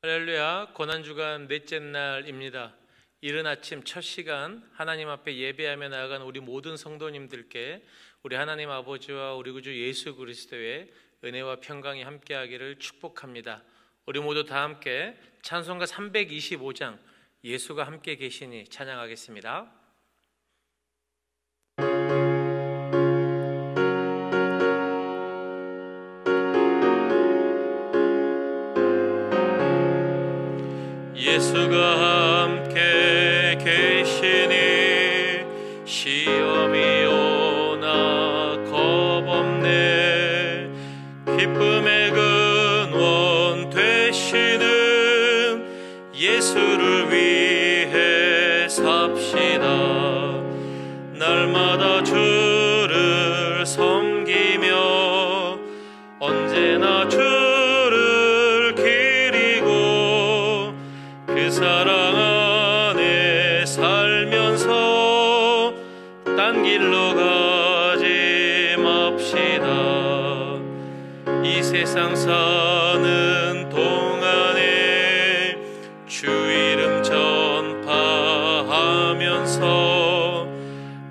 할렐루야. 고난주간 넷째 날입니다. 이른 아침 첫 시간 하나님 앞에 예배하며 나아간 우리 모든 성도님들께 우리 하나님 아버지와 우리 구주 예수 그리스도의 은혜와 평강이 함께하기를 축복합니다. 우리 모두 다 함께 찬송가 325장 예수가 함께 계시니 찬양하겠습니다. 예수가 함께 계시니 시험이 오나 겁없네. 기쁨의 근원 되시는 예수를 위해 삽시다. 날마다 주를 섬기며 언제나 주를 기리고 그 사랑 안에 살면서 딴 길로 가지 맙시다. 이 세상 사는 동안에 주 이름 전파하면서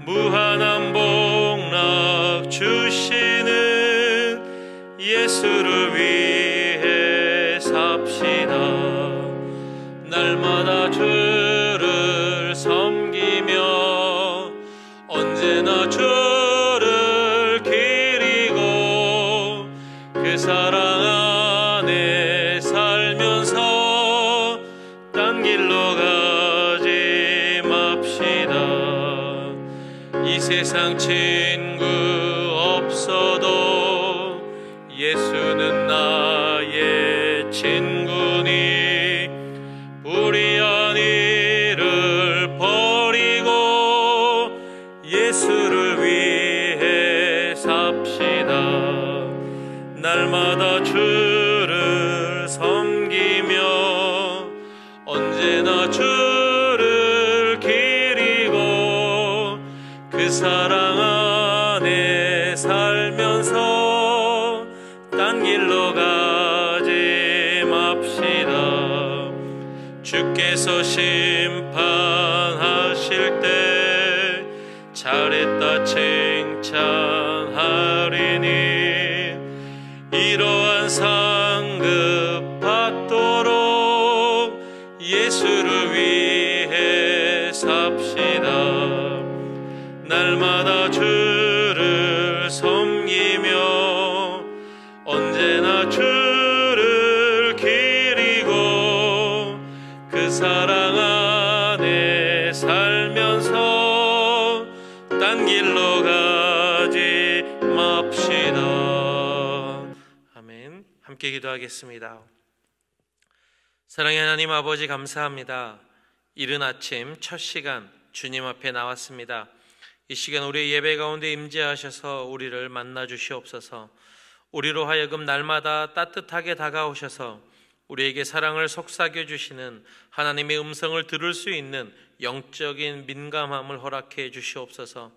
무한한 복락 주시는 예수를 위해 삽시다. 날마다 주를 섬기며 언제나 주를 기리고 그 사랑 안에 살면서 딴 길로 가지 맙시다. 이 세상 친구 없어도 예수는 나의 친구니 불의한 일을 버리고 예수를 위해 삽시다. 날마다 주를 섬기며 언제나 주를 기리고 그 사랑 안에 살면서 딴 길로 가지 맙시다. 주께서 심판하실 때 잘했다 칭찬하리니 이러한 상급 받도록 예수를 위해 삽시다. 날마다 주를 섬기며 언제나 주를 기리고 그 사랑 안에 살면서 딴 길로 가지 맙시다. 아멘. 함께 기도하겠습니다. 사랑의 하나님 아버지 감사합니다. 이른 아침 첫 시간 주님 앞에 나왔습니다. 이 시간 우리의 예배 가운데 임재하셔서 우리를 만나 주시옵소서. 우리로 하여금 날마다 따뜻하게 다가오셔서 우리에게 사랑을 속삭여 주시는 하나님의 음성을 들을 수 있는 영적인 민감함을 허락해 주시옵소서.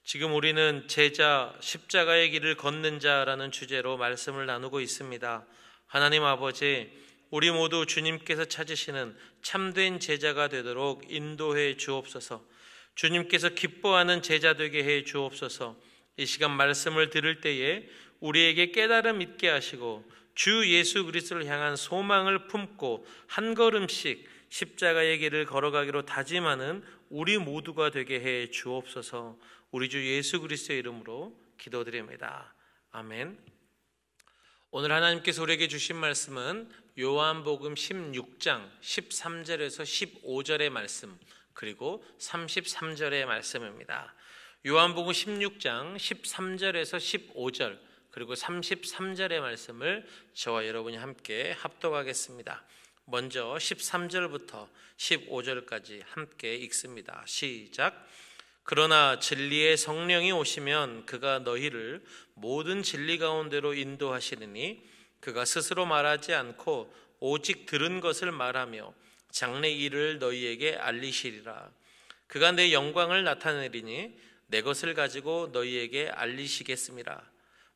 지금 우리는 제자, 십자가의 길을 걷는 자라는 주제로 말씀을 나누고 있습니다. 하나님 아버지, 우리 모두 주님께서 찾으시는 참된 제자가 되도록 인도해 주옵소서. 주님께서 기뻐하는 제자 되게 해 주옵소서. 이 시간 말씀을 들을 때에 우리에게 깨달음 있게 하시고 주 예수 그리스도를 향한 소망을 품고 한 걸음씩 십자가의 길을 걸어가기로 다짐하는 우리 모두가 되게 해 주옵소서. 우리 주 예수 그리스도의 이름으로 기도드립니다. 아멘. 오늘 하나님께서 우리에게 주신 말씀은 요한복음 16장 13절에서 15절의 말씀 그리고 33절의 말씀입니다. 요한복음 16장 13절에서 15절 그리고 33절의 말씀을 저와 여러분이 함께 합독하겠습니다. 먼저 13절부터 15절까지 함께 읽습니다. 시작. 그러나 진리의 성령이 오시면 그가 너희를 모든 진리 가운데로 인도하시리니 그가 스스로 말하지 않고 오직 들은 것을 말하며 장래 일을 너희에게 알리시리라. 그가 내 영광을 나타내리니 내 것을 가지고 너희에게 알리시겠음이라.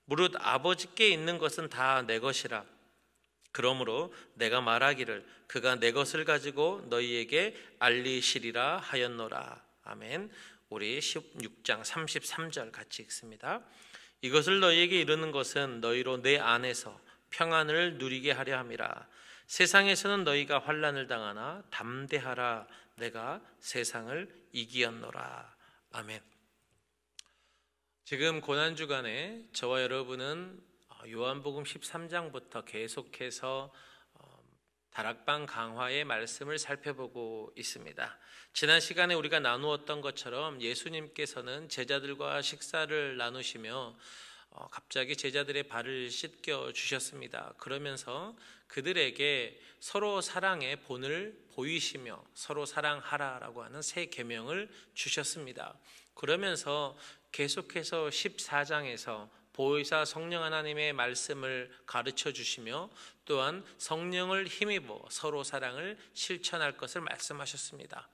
무릇 아버지께 있는 것은 다 내 것이라. 그러므로 내가 말하기를 그가 내 것을 가지고 너희에게 알리시리라 하였노라. 아멘. 우리 16장 33절 같이 읽습니다. 이것을 너희에게 이르는 것은 너희로 내 안에서 평안을 누리게 하려 함이라. 세상에서는 너희가 환난을 당하나 담대하라. 내가 세상을 이기었노라. 아멘. 지금 고난주간에 저와 여러분은 요한복음 13장부터 계속해서 다락방 강화의 말씀을 살펴보고 있습니다. 지난 시간에 우리가 나누었던 것처럼 예수님께서는 제자들과 식사를 나누시며 갑자기 제자들의 발을 씻겨 주셨습니다. 그러면서 그들에게 서로 사랑의 본을 보이시며 서로 사랑하라라고 하는 새 계명을 주셨습니다. 그러면서 계속해서 14장에서 보혜사 성령 하나님의 말씀을 가르쳐 주시며 또한 성령을 힘입어 서로 사랑을 실천할 것을 말씀하셨습니다.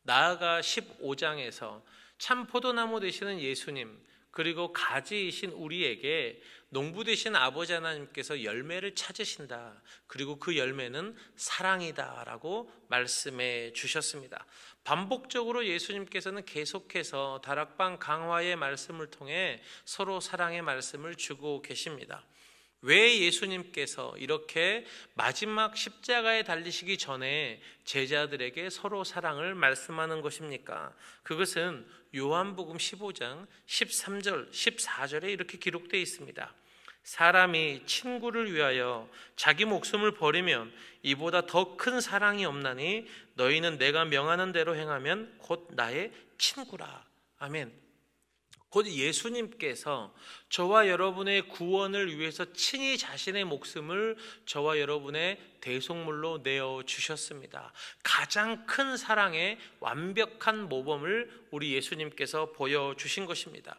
나아가 15장에서 참 포도나무 되시는 예수님, 그리고 가지이신 우리에게 농부 되신 아버지 하나님께서 열매를 찾으신다. 그리고 그 열매는 사랑이다라고 말씀해 주셨습니다. 반복적으로 예수님께서는 계속해서 다락방 강화의 말씀을 통해 서로 사랑의 말씀을 주고 계십니다. 왜 예수님께서 이렇게 마지막 십자가에 달리시기 전에 제자들에게 서로 사랑을 말씀하는 것입니까? 그것은 요한복음 15장 13절, 14절에 이렇게 기록되어 있습니다. 사람이 친구를 위하여 자기 목숨을 버리면 이보다 더 큰 사랑이 없나니 너희는 내가 명하는 대로 행하면 곧 나의 친구라. 아멘. 곧 예수님께서 저와 여러분의 구원을 위해서 친히 자신의 목숨을 저와 여러분의 대속물로 내어 주셨습니다. 가장 큰 사랑의 완벽한 모범을 우리 예수님께서 보여주신 것입니다.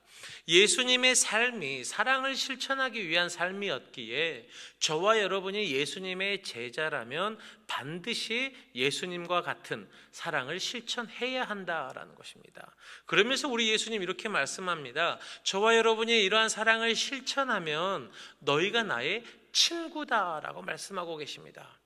예수님의 삶이 사랑을 실천하기 위한 삶이었기에 저와 여러분이 예수님의 제자라면 반드시 예수님과 같은 사랑을 실천해야 한다라는 것입니다. 그러면서 우리 예수님 이렇게 말씀합니다. 저와 여러분이 이러한 사랑을 실천하면 너희가 나의 친구다라고 말씀하고 계십니다.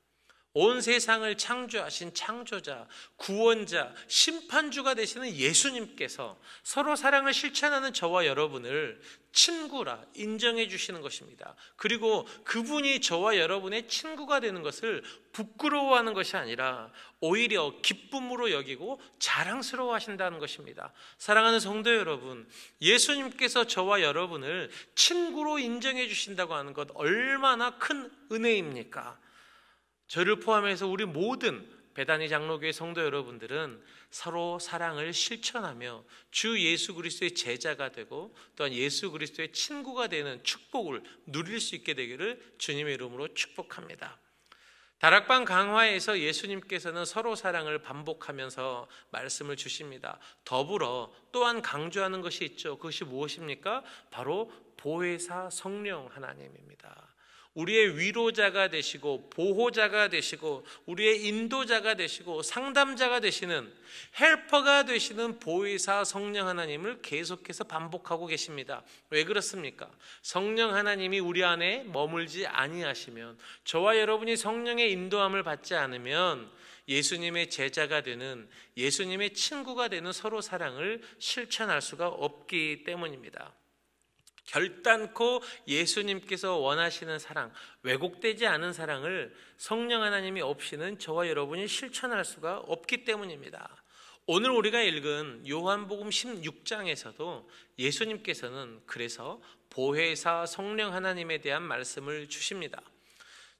온 세상을 창조하신 창조자, 구원자, 심판주가 되시는 예수님께서 서로 사랑을 실천하는 저와 여러분을 친구라 인정해 주시는 것입니다. 그리고 그분이 저와 여러분의 친구가 되는 것을 부끄러워하는 것이 아니라 오히려 기쁨으로 여기고 자랑스러워 하신다는 것입니다. 사랑하는 성도 여러분, 예수님께서 저와 여러분을 친구로 인정해 주신다고 하는 것 얼마나 큰 은혜입니까? 저를 포함해서 우리 모든 베다니 장로교회 성도 여러분들은 서로 사랑을 실천하며 주 예수 그리스도의 제자가 되고 또한 예수 그리스도의 친구가 되는 축복을 누릴 수 있게 되기를 주님의 이름으로 축복합니다. 다락방 강화에서 예수님께서는 서로 사랑을 반복하면서 말씀을 주십니다. 더불어 또한 강조하는 것이 있죠. 그것이 무엇입니까? 바로 보혜사 성령 하나님입니다. 우리의 위로자가 되시고 보호자가 되시고 우리의 인도자가 되시고 상담자가 되시는 헬퍼가 되시는 보혜사 성령 하나님을 계속해서 반복하고 계십니다. 왜 그렇습니까? 성령 하나님이 우리 안에 머물지 아니하시면, 저와 여러분이 성령의 인도함을 받지 않으면 예수님의 제자가 되는, 예수님의 친구가 되는 서로 사랑을 실천할 수가 없기 때문입니다. 결단코 예수님께서 원하시는 사랑, 왜곡되지 않은 사랑을 성령 하나님이 없이는 저와 여러분이 실천할 수가 없기 때문입니다. 오늘 우리가 읽은 요한복음 16장에서도 예수님께서는 그래서 보혜사 성령 하나님에 대한 말씀을 주십니다.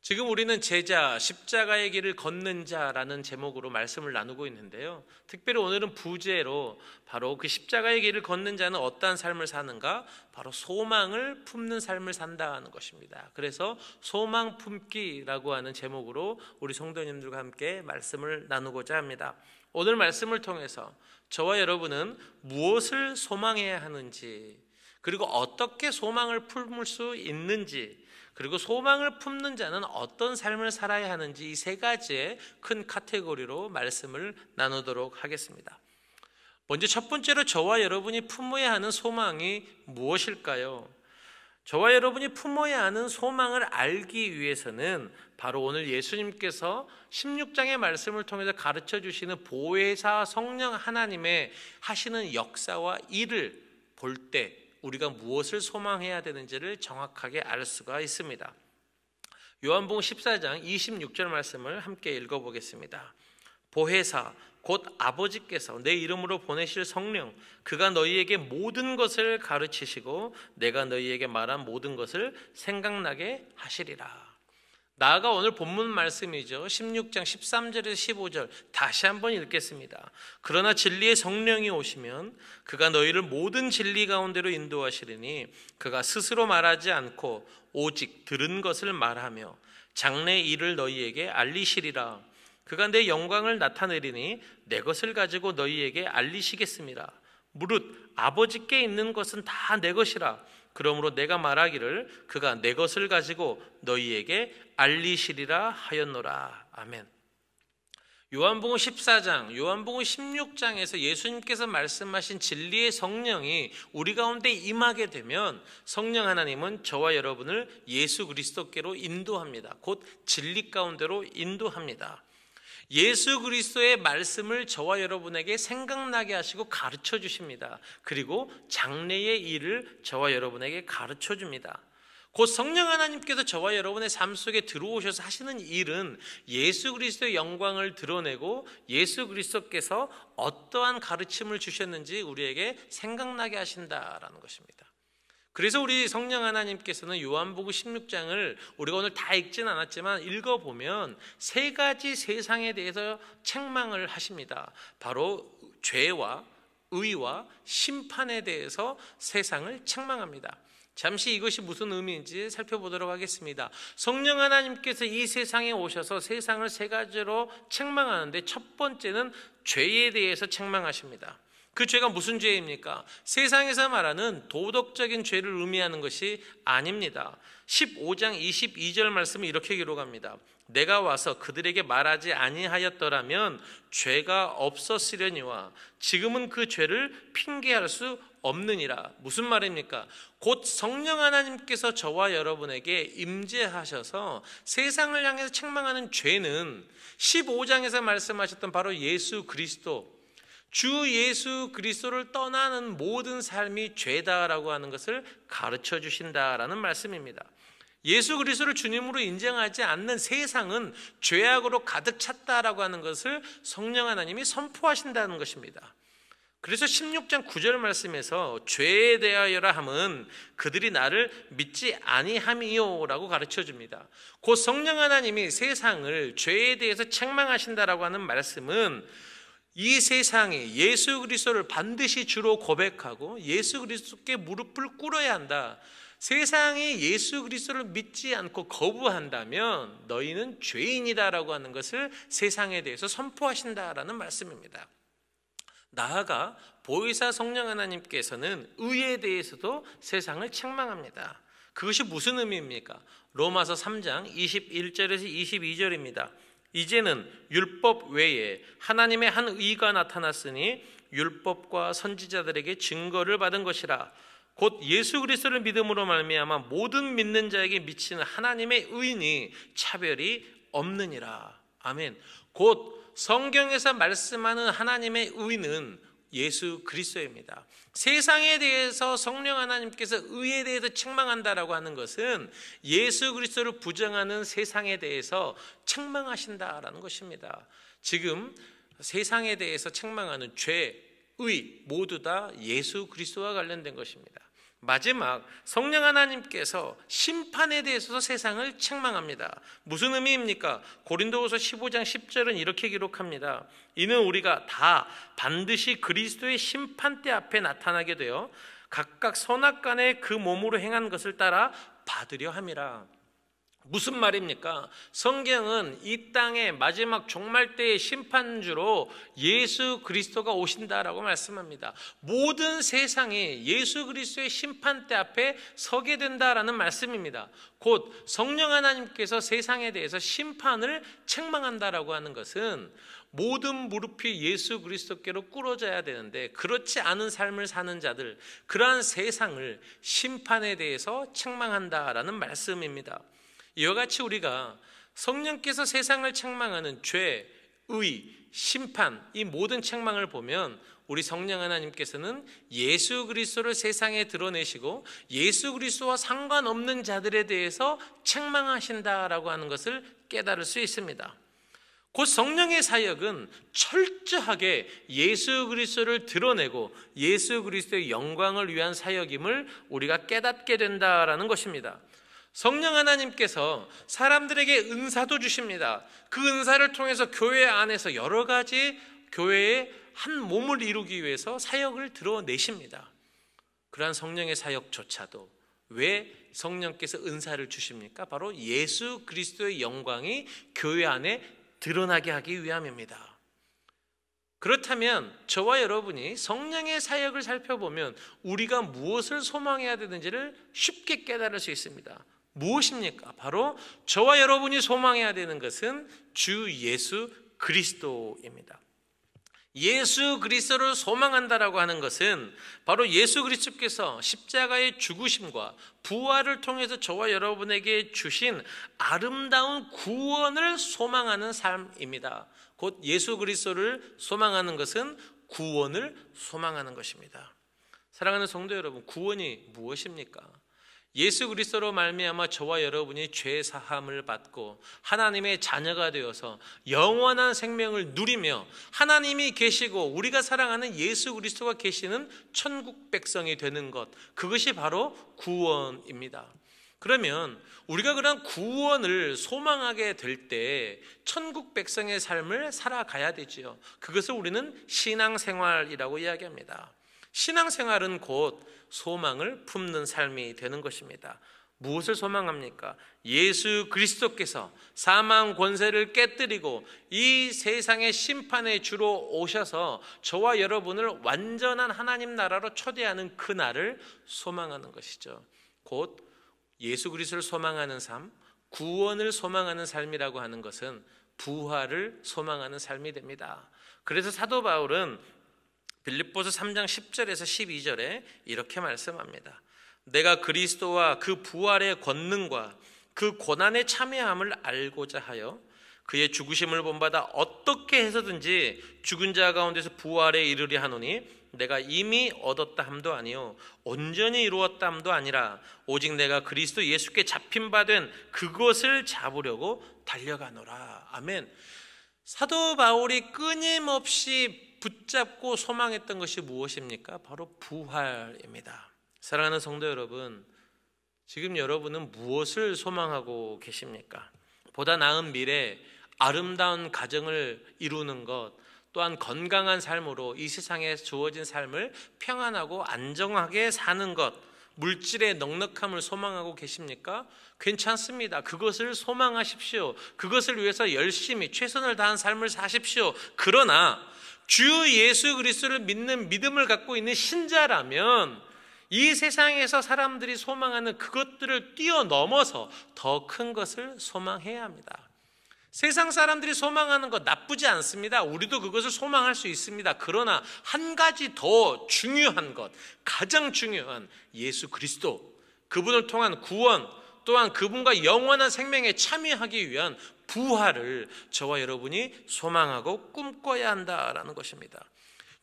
지금 우리는 제자, 십자가의 길을 걷는 자라는 제목으로 말씀을 나누고 있는데요. 특별히 오늘은 부제로 바로 그 십자가의 길을 걷는 자는 어떠한 삶을 사는가? 바로 소망을 품는 삶을 산다는 것입니다. 그래서 소망 품기라고 하는 제목으로 우리 성도님들과 함께 말씀을 나누고자 합니다. 오늘 말씀을 통해서 저와 여러분은 무엇을 소망해야 하는지, 그리고 어떻게 소망을 품을 수 있는지, 그리고 소망을 품는 자는 어떤 삶을 살아야 하는지, 이 세 가지의 큰 카테고리로 말씀을 나누도록 하겠습니다. 먼저 첫 번째로 저와 여러분이 품어야 하는 소망이 무엇일까요? 저와 여러분이 품어야 하는 소망을 알기 위해서는 바로 오늘 예수님께서 16장의 말씀을 통해서 가르쳐 주시는 보혜사 성령 하나님의 하시는 역사와 일을 볼 때 우리가 무엇을 소망해야 되는지를 정확하게 알 수가 있습니다. 요한복음 14장 26절 말씀을 함께 읽어보겠습니다. 보혜사 곧 아버지께서 내 이름으로 보내실 성령, 그가 너희에게 모든 것을 가르치시고 내가 너희에게 말한 모든 것을 생각나게 하시리라. 나아가 오늘 본문 말씀이죠. 16장 13절에서 15절 다시 한번 읽겠습니다. 그러나 진리의 성령이 오시면 그가 너희를 모든 진리 가운데로 인도하시리니 그가 스스로 말하지 않고 오직 들은 것을 말하며 장래 일을 너희에게 알리시리라. 그가 내 영광을 나타내리니 내 것을 가지고 너희에게 알리시겠습니다. 무릇 아버지께 있는 것은 다 내 것이라. 그러므로 내가 말하기를 그가 내 것을 가지고 너희에게 알리시리라 하였노라. 아멘. 요한복음 14장, 요한복음 16장에서 예수님께서 말씀하신 진리의 성령이 우리 가운데 임하게 되면 성령 하나님은 저와 여러분을 예수 그리스도께로 인도합니다. 곧 진리 가운데로 인도합니다. 예수 그리스도의 말씀을 저와 여러분에게 생각나게 하시고 가르쳐 주십니다. 그리고 장래의 일을 저와 여러분에게 가르쳐 줍니다. 곧 성령 하나님께서 저와 여러분의 삶 속에 들어오셔서 하시는 일은 예수 그리스도의 영광을 드러내고 예수 그리스도께서 어떠한 가르침을 주셨는지 우리에게 생각나게 하신다라는 것입니다. 그래서 우리 성령 하나님께서는 요한복음 16장을 우리가 오늘 다 읽진 않았지만 읽어보면 세 가지 세상에 대해서 책망을 하십니다. 바로 죄와 의와 심판에 대해서 세상을 책망합니다. 잠시 이것이 무슨 의미인지 살펴보도록 하겠습니다. 성령 하나님께서 이 세상에 오셔서 세상을 세 가지로 책망하는데 첫 번째는 죄에 대해서 책망하십니다. 그 죄가 무슨 죄입니까? 세상에서 말하는 도덕적인 죄를 의미하는 것이 아닙니다. 15장 22절 말씀을 이렇게 기록합니다. 내가 와서 그들에게 말하지 아니하였더라면 죄가 없었으려니와 지금은 그 죄를 핑계할 수 없느니라. 무슨 말입니까? 곧 성령 하나님께서 저와 여러분에게 임재하셔서 세상을 향해서 책망하는 죄는 15장에서 말씀하셨던 바로 예수 그리스도, 주 예수 그리스도를 떠나는 모든 삶이 죄다라고 하는 것을 가르쳐 주신다라는 말씀입니다. 예수 그리스도를 주님으로 인정하지 않는 세상은 죄악으로 가득 찼다라고 하는 것을 성령 하나님이 선포하신다는 것입니다. 그래서 16장 9절 말씀에서 죄에 대하여라 함은 그들이 나를 믿지 아니함이요라고 가르쳐 줍니다. 곧 성령 하나님이 세상을 죄에 대해서 책망하신다라고 하는 말씀은 이 세상이 예수 그리스도를 반드시 주로 고백하고 예수 그리스도께 무릎을 꿇어야 한다. 세상이 예수 그리스도를 믿지 않고 거부한다면 너희는 죄인이다라고 하는 것을 세상에 대해서 선포하신다라는 말씀입니다. 나아가 보혜사 성령 하나님께서는 의에 대해서도 세상을 책망합니다. 그것이 무슨 의미입니까? 로마서 3장 21절에서 22절입니다. 이제는 율법 외에 하나님의 한 의가 나타났으니 율법과 선지자들에게 증거를 받은 것이라. 곧 예수 그리스도를 믿음으로 말미암아 모든 믿는 자에게 미치는 하나님의 의니 차별이 없느니라. 아멘. 곧 성경에서 말씀하는 하나님의 의는 예수 그리스도입니다. 세상에 대해서 성령 하나님께서 의에 대해서 책망한다라고 하는 것은 예수 그리스도를 부정하는 세상에 대해서 책망하신다라는 것입니다. 지금 세상에 대해서 책망하는 죄, 의 모두 다 예수 그리스도와 관련된 것입니다. 마지막 성령 하나님께서 심판에 대해서도 세상을 책망합니다. 무슨 의미입니까? 고린도후서 15장 10절은 이렇게 기록합니다. 이는 우리가 다 반드시 그리스도의 심판대 앞에 나타나게 되어 각각 선악간에 그 몸으로 행한 것을 따라 받으려 함이라. 무슨 말입니까? 성경은 이 땅의 마지막 종말 때의 심판주로 예수 그리스도가 오신다라고 말씀합니다. 모든 세상이 예수 그리스도의 심판대 앞에 서게 된다라는 말씀입니다. 곧 성령 하나님께서 세상에 대해서 심판을 책망한다라고 하는 것은 모든 무릎이 예수 그리스도께로 꿇어져야 되는데 그렇지 않은 삶을 사는 자들, 그러한 세상을 심판에 대해서 책망한다라는 말씀입니다. 이와 같이 우리가 성령께서 세상을 책망하는 죄, 의, 심판, 이 모든 책망을 보면 우리 성령 하나님께서는 예수 그리스도를 세상에 드러내시고 예수 그리스도와 상관없는 자들에 대해서 책망하신다라고 하는 것을 깨달을 수 있습니다. 곧 성령의 사역은 철저하게 예수 그리스도를 드러내고 예수 그리스도의 영광을 위한 사역임을 우리가 깨닫게 된다라는 것입니다. 성령 하나님께서 사람들에게 은사도 주십니다. 그 은사를 통해서 교회 안에서 여러 가지 교회의 한 몸을 이루기 위해서 사역을 드러내십니다. 그러한 성령의 사역조차도 왜 성령께서 은사를 주십니까? 바로 예수 그리스도의 영광이 교회 안에 드러나게 하기 위함입니다. 그렇다면 저와 여러분이 성령의 사역을 살펴보면 우리가 무엇을 소망해야 되는지를 쉽게 깨달을 수 있습니다. 무엇입니까? 바로 저와 여러분이 소망해야 되는 것은 주 예수 그리스도입니다. 예수 그리스도를 소망한다라고 하는 것은 바로 예수 그리스도께서 십자가의 죽으심과 부활을 통해서 저와 여러분에게 주신 아름다운 구원을 소망하는 삶입니다. 곧 예수 그리스도를 소망하는 것은 구원을 소망하는 것입니다. 사랑하는 성도 여러분, 구원이 무엇입니까? 예수 그리스도로 말미암아 저와 여러분이 죄 사함을 받고 하나님의 자녀가 되어서 영원한 생명을 누리며 하나님이 계시고 우리가 사랑하는 예수 그리스도가 계시는 천국 백성이 되는 것, 그것이 바로 구원입니다. 그러면 우리가 그런 구원을 소망하게 될 때 천국 백성의 삶을 살아가야 되지요. 그것을 우리는 신앙생활이라고 이야기합니다. 신앙생활은 곧 소망을 품는 삶이 되는 것입니다. 무엇을 소망합니까? 예수 그리스도께서 사망 권세를 깨뜨리고 이 세상의 심판의 주로 오셔서 저와 여러분을 완전한 하나님 나라로 초대하는 그 날을 소망하는 것이죠. 곧 예수 그리스도를 소망하는 삶, 구원을 소망하는 삶이라고 하는 것은 부활을 소망하는 삶이 됩니다. 그래서 사도 바울은 빌립보서 3장 10절에서 12절에 이렇게 말씀합니다. 내가 그리스도와 그 부활의 권능과 그 고난의 참여함을 알고자 하여 그의 죽으심을 본받아 어떻게 해서든지 죽은 자 가운데서 부활에 이르려 하노니 내가 이미 얻었다 함도 아니요 온전히 이루었다 함도 아니라 오직 내가 그리스도 예수께 잡힌 바 된 그것을 잡으려고 달려가노라. 아멘. 사도 바울이 끊임없이 붙잡고 소망했던 것이 무엇입니까? 바로 부활입니다. 사랑하는 성도 여러분, 지금 여러분은 무엇을 소망하고 계십니까? 보다 나은 미래, 아름다운 가정을 이루는 것, 또한 건강한 삶으로 이 세상에 주어진 삶을 평안하고 안정하게 사는 것, 물질의 넉넉함을 소망하고 계십니까? 괜찮습니다. 그것을 소망하십시오. 그것을 위해서 열심히 최선을 다한 삶을 사십시오. 그러나 주 예수 그리스도를 믿는 믿음을 갖고 있는 신자라면 이 세상에서 사람들이 소망하는 그것들을 뛰어넘어서 더 큰 것을 소망해야 합니다. 세상 사람들이 소망하는 것 나쁘지 않습니다. 우리도 그것을 소망할 수 있습니다. 그러나 한 가지 더 중요한 것, 가장 중요한 예수 그리스도, 그분을 통한 구원, 또한 그분과 영원한 생명에 참여하기 위한 부활을 저와 여러분이 소망하고 꿈꿔야 한다라는 것입니다.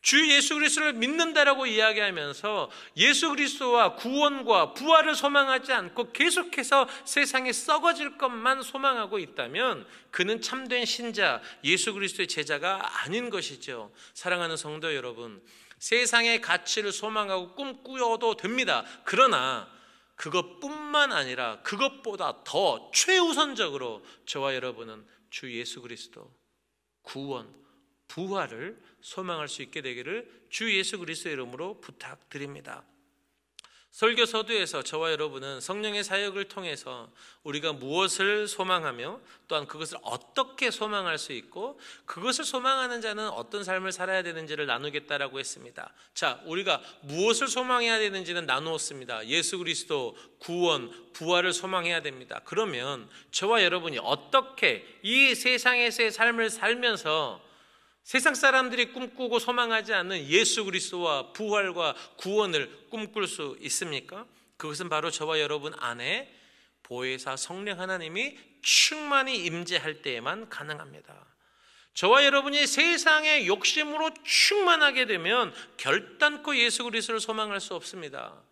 주 예수 그리스도를 믿는다라고 이야기하면서 예수 그리스도와 구원과 부활을 소망하지 않고 계속해서 세상에 썩어질 것만 소망하고 있다면 그는 참된 신자, 예수 그리스도의 제자가 아닌 것이죠. 사랑하는 성도 여러분, 세상의 가치를 소망하고 꿈꾸어도 됩니다. 그러나 그것뿐만 아니라 그것보다 더 최우선적으로 저와 여러분은 주 예수 그리스도, 구원, 부활을 소망할 수 있게 되기를 주 예수 그리스도의 이름으로 부탁드립니다. 설교 서두에서 저와 여러분은 성령의 사역을 통해서 우리가 무엇을 소망하며 또한 그것을 어떻게 소망할 수 있고 그것을 소망하는 자는 어떤 삶을 살아야 되는지를 나누겠다라고 했습니다. 자, 우리가 무엇을 소망해야 되는지는 나누었습니다. 예수 그리스도, 구원, 부활을 소망해야 됩니다. 그러면 저와 여러분이 어떻게 이 세상에서의 삶을 살면서 세상 사람들이 꿈꾸고 소망하지 않는 예수 그리스도와 부활과 구원을 꿈꿀 수 있습니까? 그것은 바로 저와 여러분 안에 보혜사 성령 하나님이 충만히 임재할 때에만 가능합니다. 저와 여러분이 세상의 욕심으로 충만하게 되면 결단코 예수 그리스도를 소망할 수 없습니다.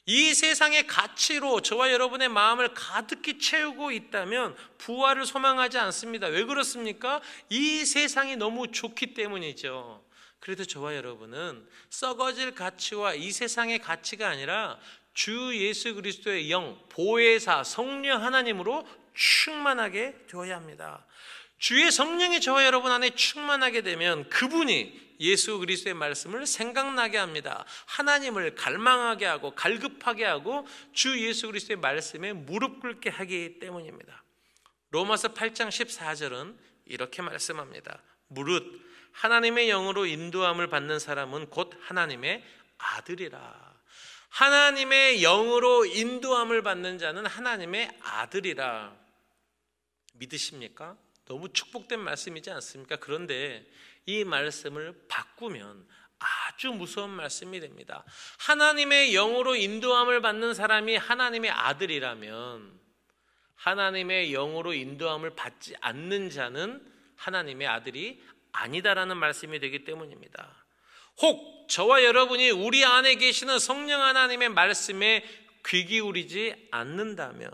이 세상의 가치로 저와 여러분의 마음을 가득히 채우고 있다면 부활을 소망하지 않습니다. 왜 그렇습니까? 이 세상이 너무 좋기 때문이죠. 그래도 저와 여러분은 썩어질 가치와 이 세상의 가치가 아니라 주 예수 그리스도의 영, 보혜사 성령 하나님으로 충만하게 되어야 합니다. 주의 성령이 저와 여러분 안에 충만하게 되면 그분이 예수 그리스도의 말씀을 생각나게 합니다. 하나님을 갈망하게 하고 갈급하게 하고 주 예수 그리스도의 말씀에 무릎 꿇게 하기 때문입니다. 로마서 8장 14절은 이렇게 말씀합니다. 무릇 하나님의 영으로 인도함을 받는 사람은 곧 하나님의 아들이라. 하나님의 영으로 인도함을 받는 자는 하나님의 아들이라. 믿으십니까? 너무 축복된 말씀이지 않습니까? 그런데 이 말씀을 바꾸면 아주 무서운 말씀이 됩니다. 하나님의 영으로 인도함을 받는 사람이 하나님의 아들이라면 하나님의 영으로 인도함을 받지 않는 자는 하나님의 아들이 아니다라는 말씀이 되기 때문입니다. 혹 저와 여러분이 우리 안에 계시는 성령 하나님의 말씀에 귀 기울이지 않는다면,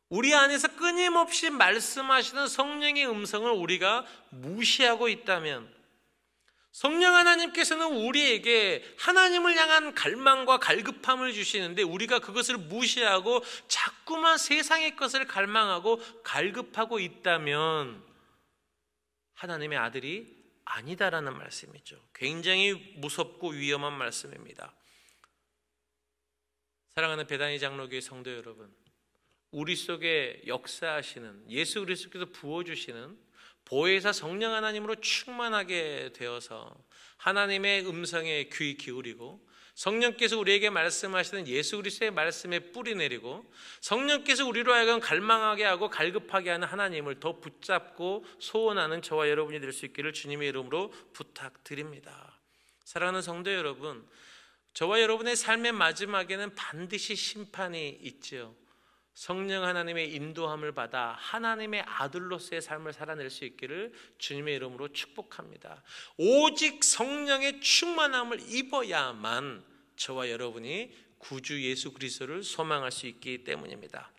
우리 안에서 끊임없이 말씀하시는 성령의 음성을 우리가 무시하고 있다면, 성령 하나님께서는 우리에게 하나님을 향한 갈망과 갈급함을 주시는데 우리가 그것을 무시하고 자꾸만 세상의 것을 갈망하고 갈급하고 있다면 하나님의 아들이 아니다라는 말씀이죠. 굉장히 무섭고 위험한 말씀입니다. 사랑하는 베다니 장로교회 성도 여러분, 우리 속에 역사하시는 예수 그리스도께서 부어주시는 보혜사 성령 하나님으로 충만하게 되어서 하나님의 음성에 귀 기울이고 성령께서 우리에게 말씀하시는 예수 그리스도의 말씀에 뿌리 내리고 성령께서 우리로 하여금 갈망하게 하고 갈급하게 하는 하나님을 더 붙잡고 소원하는 저와 여러분이 될 수 있기를 주님의 이름으로 부탁드립니다. 사랑하는 성도 여러분, 저와 여러분의 삶의 마지막에는 반드시 심판이 있죠. 성령 하나님의 인도함을 받아 하나님의 아들로서의 삶을 살아낼 수 있기를 주님의 이름으로 축복합니다. 오직 성령의 충만함을 입어야만 저와 여러분이 구주 예수 그리스도를 소망할 수 있기 때문입니다.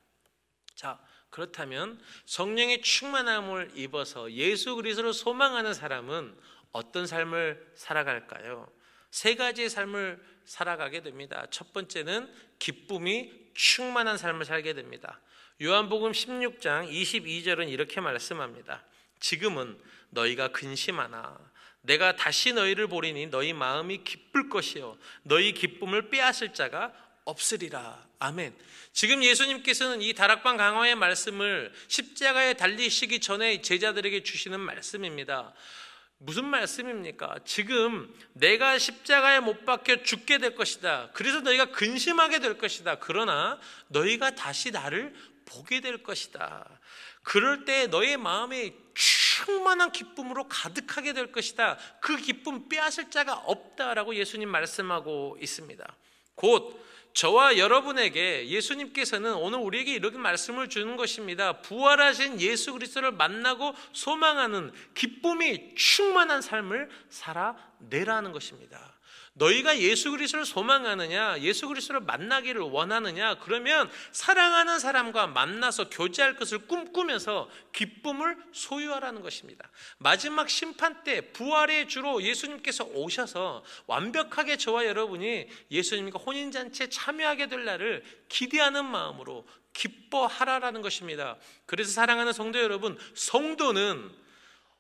자, 그렇다면 성령의 충만함을 입어서 예수 그리스도를 소망하는 사람은 어떤 삶을 살아갈까요? 세 가지의 삶을 살아가게 됩니다. 첫 번째는 기쁨이 충만한 삶을 살게 됩니다. 요한복음 16장 22절은 이렇게 말씀합니다. 지금은 너희가 근심하나 내가 다시 너희를 보리니 너희 마음이 기쁠 것이요 너희 기쁨을 빼앗을 자가 없으리라. 아멘. 지금 예수님께서는 이 다락방 강화의 말씀을 십자가에 달리시기 전에 제자들에게 주시는 말씀입니다. 무슨 말씀입니까? 지금 내가 십자가에 못 박혀 죽게 될 것이다. 그래서 너희가 근심하게 될 것이다. 그러나 너희가 다시 나를 보게 될 것이다. 그럴 때 너의 마음이 충만한 기쁨으로 가득하게 될 것이다. 그 기쁨 빼앗을 자가 없다라고 예수님 말씀하고 있습니다. 곧 저와 여러분에게 예수님께서는 오늘 우리에게 이렇게 말씀을 주는 것입니다. 부활하신 예수 그리스도를 만나고 소망하는 기쁨이 충만한 삶을 살아내라는 것입니다. 너희가 예수 그리스도를 소망하느냐, 예수 그리스도를 만나기를 원하느냐, 그러면 사랑하는 사람과 만나서 교제할 것을 꿈꾸면서 기쁨을 소유하라는 것입니다. 마지막 심판 때 부활의 주로 예수님께서 오셔서 완벽하게 저와 여러분이 예수님과 혼인잔치에 참여하게 될 날을 기대하는 마음으로 기뻐하라라는 것입니다. 그래서 사랑하는 성도 여러분, 성도는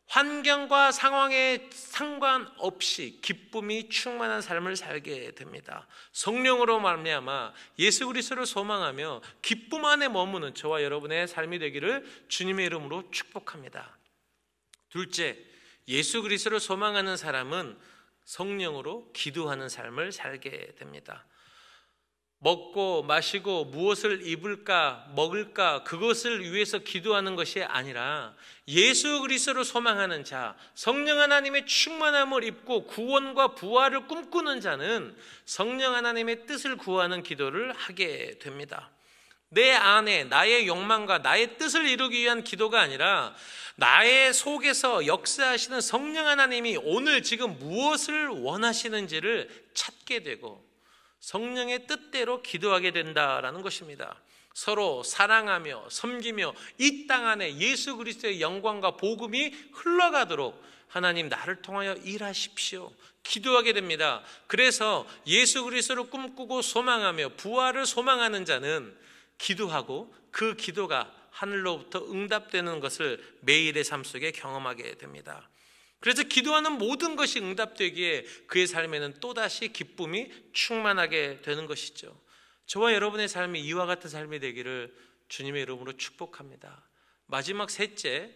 환경과 상황에 상관없이 기쁨이 충만한 삶을 살게 됩니다. 성령으로 말미암아 예수 그리스도를 소망하며 기쁨 안에 머무는 저와 여러분의 삶이 되기를 주님의 이름으로 축복합니다. 둘째, 예수 그리스도를 소망하는 사람은 성령으로 기도하는 삶을 살게 됩니다. 먹고 마시고 무엇을 입을까 먹을까 그것을 위해서 기도하는 것이 아니라 예수 그리스도를 소망하는 자, 성령 하나님의 충만함을 입고 구원과 부활을 꿈꾸는 자는 성령 하나님의 뜻을 구하는 기도를 하게 됩니다. 내 안에 나의 욕망과 나의 뜻을 이루기 위한 기도가 아니라 나의 속에서 역사하시는 성령 하나님이 오늘 지금 무엇을 원하시는지를 찾게 되고 성령의 뜻대로 기도하게 된다라는 것입니다. 서로 사랑하며 섬기며 이 땅 안에 예수 그리스도의 영광과 복음이 흘러가도록 하나님 나를 통하여 일하십시오. 기도하게 됩니다. 그래서 예수 그리스도를 꿈꾸고 소망하며 부활을 소망하는 자는 기도하고 그 기도가 하늘로부터 응답되는 것을 매일의 삶 속에 경험하게 됩니다. 그래서 기도하는 모든 것이 응답되기에 그의 삶에는 또다시 기쁨이 충만하게 되는 것이죠. 저와 여러분의 삶이 이와 같은 삶이 되기를 주님의 이름으로 축복합니다. 마지막 셋째,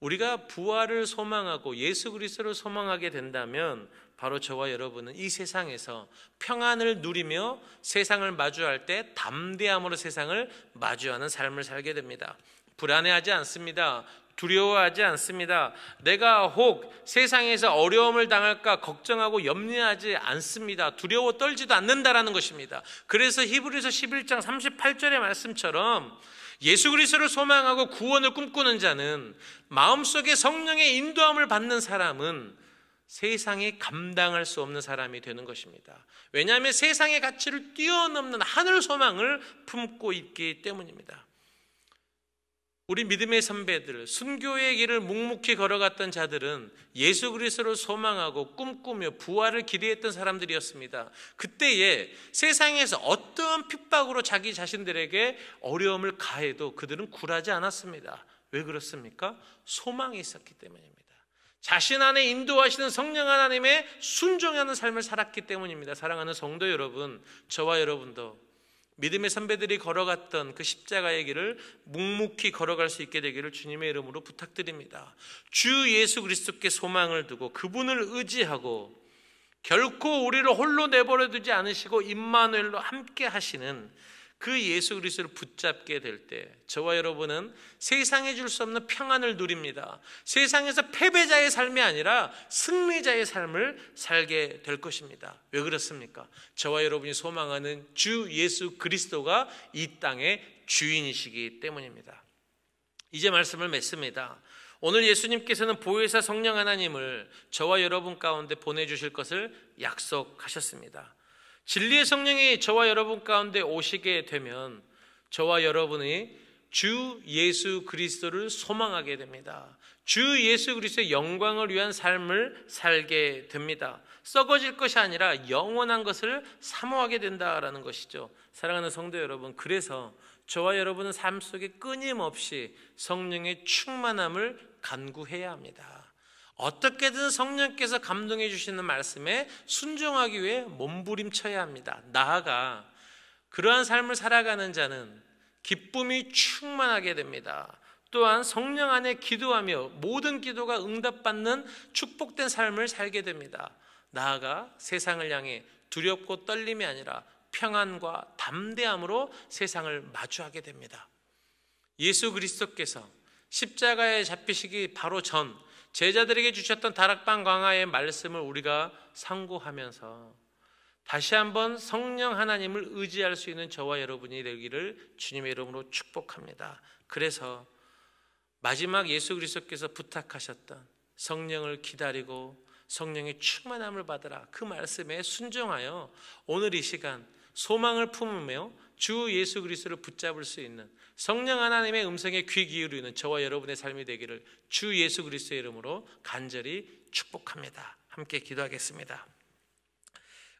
우리가 부활을 소망하고 예수 그리스도를 소망하게 된다면 바로 저와 여러분은 이 세상에서 평안을 누리며 세상을 마주할 때 담대함으로 세상을 마주하는 삶을 살게 됩니다. 불안해하지 않습니다. 두려워하지 않습니다. 내가 혹 세상에서 어려움을 당할까 걱정하고 염려하지 않습니다. 두려워 떨지도 않는다라는 것입니다. 그래서 히브리서 11장 38절의 말씀처럼 예수 그리스도를 소망하고 구원을 꿈꾸는 자는 마음속에 성령의 인도함을 받는 사람은 세상에 감당할 수 없는 사람이 되는 것입니다. 왜냐하면 세상의 가치를 뛰어넘는 하늘 소망을 품고 있기 때문입니다. 우리 믿음의 선배들, 순교의 길을 묵묵히 걸어갔던 자들은 예수 그리스도를 소망하고 꿈꾸며 부활을 기대했던 사람들이었습니다. 그때에 세상에서 어떠한 핍박으로 자기 자신들에게 어려움을 가해도 그들은 굴하지 않았습니다. 왜 그렇습니까? 소망이 있었기 때문입니다. 자신 안에 인도하시는 성령 하나님의 순종하는 삶을 살았기 때문입니다. 사랑하는 성도 여러분, 저와 여러분도 믿음의 선배들이 걸어갔던 그 십자가의 길을 묵묵히 걸어갈 수 있게 되기를 주님의 이름으로 부탁드립니다. 주 예수 그리스도께 소망을 두고 그분을 의지하고 결코 우리를 홀로 내버려 두지 않으시고 임마누엘로 함께 하시는 그 예수 그리스도를 붙잡게 될 때 저와 여러분은 세상에 줄 수 없는 평안을 누립니다. 세상에서 패배자의 삶이 아니라 승리자의 삶을 살게 될 것입니다. 왜 그렇습니까? 저와 여러분이 소망하는 주 예수 그리스도가 이 땅의 주인이시기 때문입니다. 이제 말씀을 맺습니다. 오늘 예수님께서는 보혜사 성령 하나님을 저와 여러분 가운데 보내주실 것을 약속하셨습니다. 진리의 성령이 저와 여러분 가운데 오시게 되면 저와 여러분이 주 예수 그리스도를 소망하게 됩니다. 주 예수 그리스도의 영광을 위한 삶을 살게 됩니다. 썩어질 것이 아니라 영원한 것을 사모하게 된다라는 것이죠. 사랑하는 성도 여러분, 그래서 저와 여러분은 삶 속에 끊임없이 성령의 충만함을 간구해야 합니다. 어떻게든 성령께서 감동해 주시는 말씀에 순종하기 위해 몸부림쳐야 합니다. 나아가 그러한 삶을 살아가는 자는 기쁨이 충만하게 됩니다. 또한 성령 안에 기도하며 모든 기도가 응답받는 축복된 삶을 살게 됩니다. 나아가 세상을 향해 두렵고 떨림이 아니라 평안과 담대함으로 세상을 마주하게 됩니다. 예수 그리스도께서 십자가에 잡히시기 바로 전 제자들에게 주셨던 다락방 광화의 말씀을 우리가 상고하면서 다시 한번 성령 하나님을 의지할 수 있는 저와 여러분이 되기를 주님의 이름으로 축복합니다. 그래서 마지막 예수 그리스도께서 부탁하셨던 성령을 기다리고 성령의 충만함을 받으라, 그 말씀에 순종하여 오늘 이 시간 소망을 품으며 주 예수 그리스도를 붙잡을 수 있는 성령 하나님의 음성에 귀 기울이는 저와 여러분의 삶이 되기를 주 예수 그리스도의 이름으로 간절히 축복합니다. 함께 기도하겠습니다.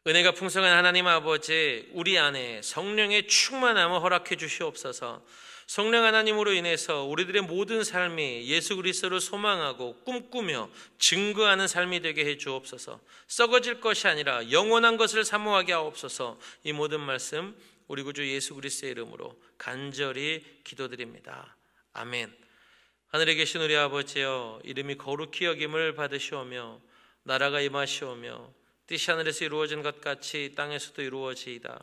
은혜가 풍성한 하나님 아버지, 우리 안에 성령의 충만함을 허락해 주시옵소서. 성령 하나님으로 인해서 우리들의 모든 삶이 예수 그리스도를 소망하고 꿈꾸며 증거하는 삶이 되게 해 주옵소서. 썩어질 것이 아니라 영원한 것을 사모하게 하옵소서. 이 모든 말씀 우리 구주 예수 그리스도의 이름으로 간절히 기도드립니다. 아멘. 하늘에 계신 우리 아버지여, 이름이 거룩히 여김을 받으시오며 나라가 임하시오며 뜻이 하늘에서 이루어진 것 같이 땅에서도 이루어지이다.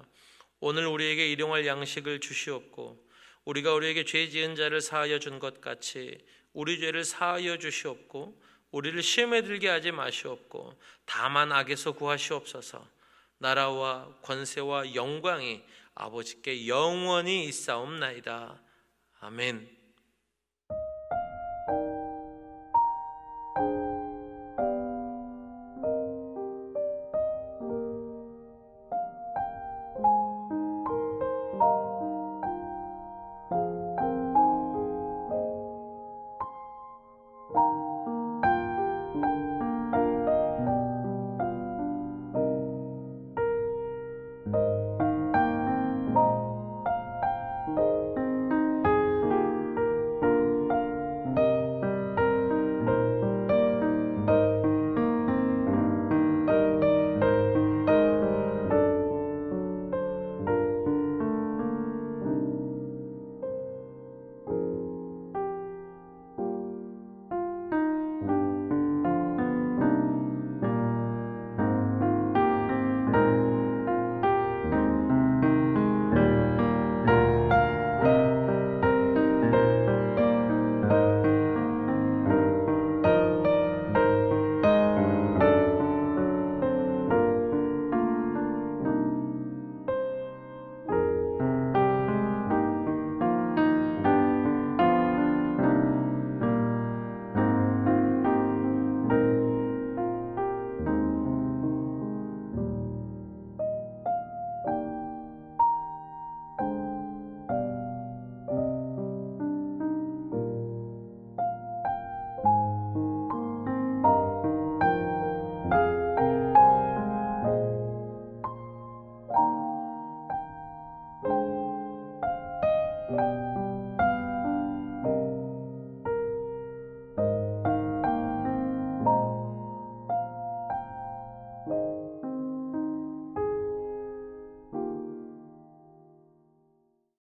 오늘 우리에게 일용할 양식을 주시옵고 우리가 우리에게 죄 지은 자를 사하여 준 것 같이 우리 죄를 사하여 주시옵고 우리를 시험에 들게 하지 마시옵고 다만 악에서 구하시옵소서. 나라와 권세와 영광이 아버지께 영원히 있사옵나이다. 아멘.